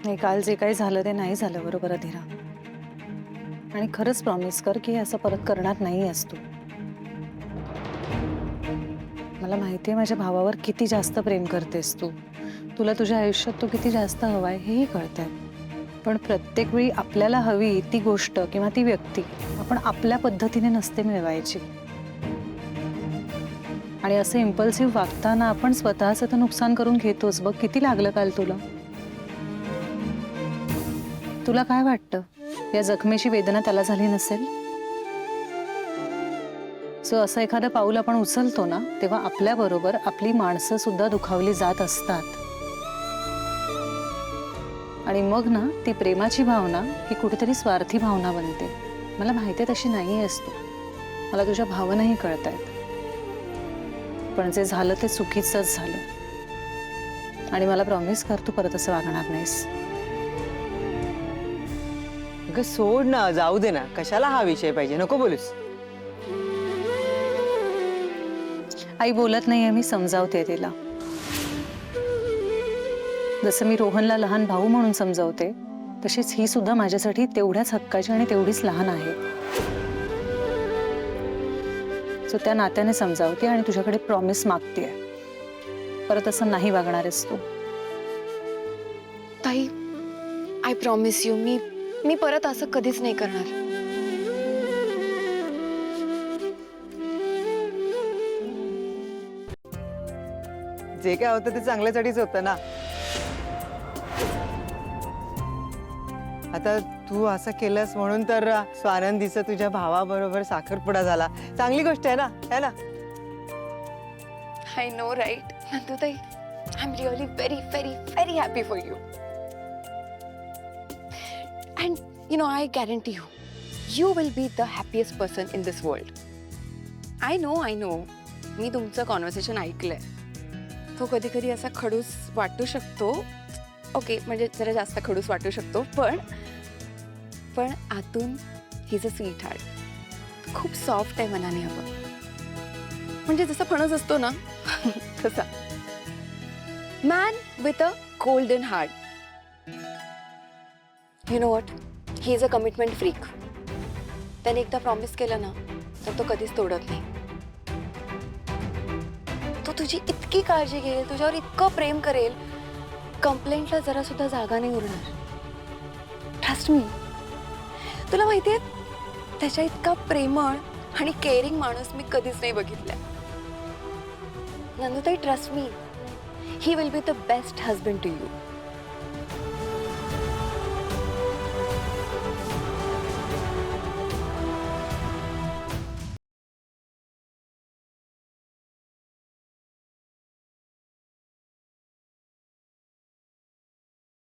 नाही, काल जे काही झालं ते नाही झालं बरोबर अधीरा. आणि खरंच प्रॉमिस कर की असं परत करणार नाहीयेस तू. मला माहिती आहे माझ्या भावावर किती जास्त प्रेम करतेस तू. तुला तुझ्या आयुष्यात तो किती जास्त हवाय हेही कळतंय. पण प्रत्येक वेळी आपल्याला हवी ती गोष्ट किंवा ती व्यक्ती आपण आपल्या पद्धतीने नसते मिळवायची. आणि असं इम्पल्सिव्ह वागताना आपण स्वतःचं तर नुकसान करून घेतोच. बघ किती लागलं काल तुला. तुला काय वाटतं या जखमेची वेदना त्याला झाली नसेल? सो असं एखादं पाऊल आपण उचलतो ना तेव्हा आपल्याबरोबर आपली माणसं सुद्धा दुखावली जात असतात. आणि मग ना ती प्रेमाची भावना ही कुठेतरी स्वार्थी भावना बनते. मला माहिती आहे तशी नाही आहेस तू. मला तुझ्या भावनाही कळतायत. पण जे झालं ते चुकीचंच झालं. आणि मला प्रॉमिस कर तू परत असं वागणार नाहीस. अगं सोड ना, जाऊ दे ना, कशाला हा विषय पाहिजे, नको बोलूस. आई बोलत नाहीये, मी समजावते तिला. जसं मी रोहनला लहान भाऊ म्हणून समजावते तशीच ही सुद्धा माझ्यासाठी तेवढ्याच हक्काची आणि तेवढीच लहान आहे. सो त्या नात्याने समजावते आणि तुझ्याकडे प्रॉमिस मागतेय. परत असं नाही वागणार आहेस तू. ताई, आय प्रॉमिस यू, मी परत असं कधीच नाही करणार. जे काय होतं ते चांगल्यासाठीच होतं ना. आता तू असं केलंस म्हणून तर स्वानंदीचा तुझ्या भावाबरोबर साखरपुडा झाला, चांगली गोष्ट आहे ना, है ना? I know right Nandutai, I am really very very very happy for you. And you know, I guarantee you, you will be the happiest person in this world. I know, मी तुमचं कॉन्व्हर्सेशन ऐकलंय. तो कधी कधी असा खडूस वाटू शकतो. ओके, म्हणजे जरा जास्त खडूस वाटू शकतो, पण आतून हिज अ स्वीट हार्ट. खूप सॉफ्ट आहे मनाने हवं. म्हणजे जसा फणस असतो ना तसा. Man with a golden heart. You know what, he is a commitment freak. त्याने एकदा प्रॉमिस केलं ना तर तो कधीच तोडत नाही. तो तुझी इतकी काळजी घेईल, तुझ्यावर इतकं प्रेम करेल, कंप्लेंटला जरा सुद्धा जागा नाही उरणार. Trust me. तुला माहितीये, त्याच्या इतका प्रेमळ आणि केअरिंग माणूस मी कधीच नाही बघितलाय. Nandutai, trust me, he will be the best husband to you.